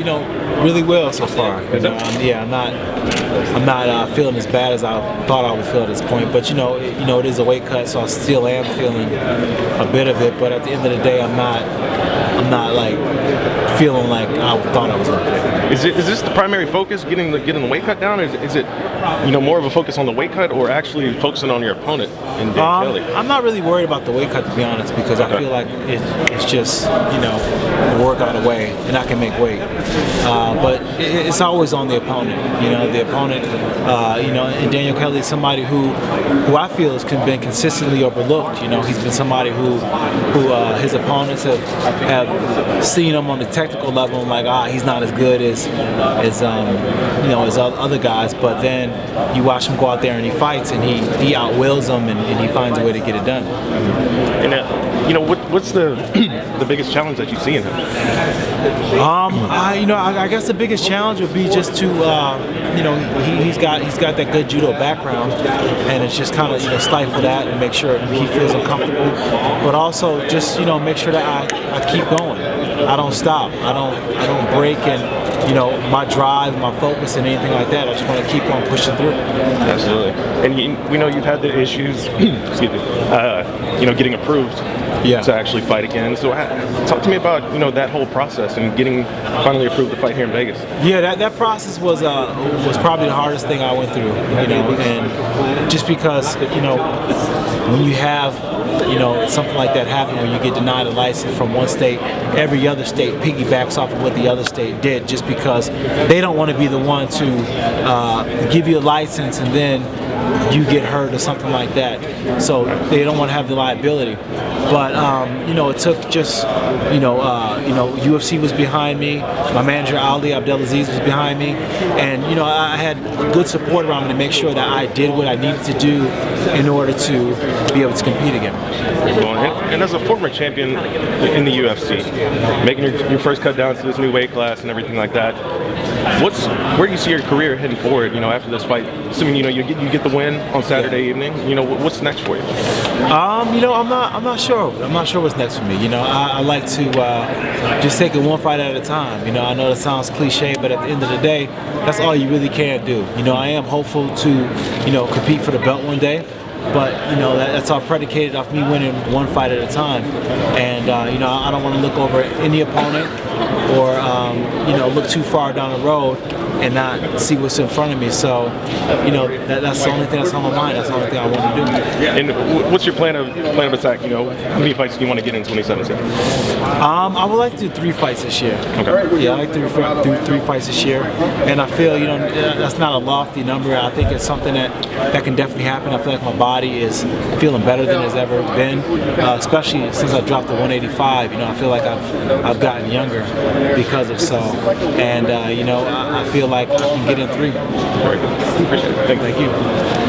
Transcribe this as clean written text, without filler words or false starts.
really well so far. I'm not feeling as bad as I thought I would feel at this point. But it is a weight cut, so I still am feeling a bit of it. But at the end of the day, I'm not like feeling like I thought I was going to feel. Is this the primary focus, getting the weight cut down? Or is it more of a focus on the weight cut, or actually focusing on your opponent in Dan Kelly? I'm not really worried about the weight cut, to be honest, because I feel like it's just the workout away, and I can make weight. But it's always on the opponent. The opponent. And Daniel Kelly is somebody who I feel has been consistently overlooked. He's been somebody who his opponents have seen him on the technical level and like, he's not as good as other guys. But then you watch him go out there and he fights and he outwills them and he finds a way to get it done. And what's the biggest challenge that you see in him? I guess the biggest challenge would be just to he's got that good judo background, and it's just kind of stifle that and make sure he feels uncomfortable, but also just make sure that I keep going. I don't stop. I don't break, and my drive, my focus, and anything like that. I just want to keep on pushing through. Absolutely. And we know you've had the issues, excuse me, getting approved to actually fight again. So talk to me about that whole process and getting finally approved to fight here in Vegas. Yeah, that process was probably the hardest thing I went through. And just because when you have something like that happen, when you get denied a license from one state, every other state piggybacks off of what the other state did, just because they don't want to be the one to give you a license and then you get hurt or something like that. So they don't want to have the liability. But it took just UFC was behind me. My manager Ali Abdelaziz was behind me, and I had good support around me to make sure that I did what I needed to do in order to be able to compete again. And as a former champion in the UFC, making your first cut down to this new weight class and everything like that, where do you see your career heading forward? After this fight, assuming you get the win on Saturday evening, what's next for you? I'm not sure. I'm not sure what's next for me. I like to just take it one fight at a time. I know that sounds cliche, but at the end of the day, that's all you really can do. I am hopeful to compete for the belt one day. But that's all predicated off me winning one fight at a time, and I don't want to look over any opponent or look too far down the road and not see what's in front of me. So that's the only thing that's on my mind. That's the only thing I want to do. And what's your plan of attack? How many fights do you want to get in 2017? I would like to do 3 fights this year. Okay. Yeah, I like to do 3 fights this year, and I feel that's not a lofty number. I think it's something that can definitely happen. I feel like my body is feeling better than it's ever been, especially since I dropped to 185. I feel like I've gotten younger because of so, and I feel like I can get in 3. Very good. Appreciate it. Thank you.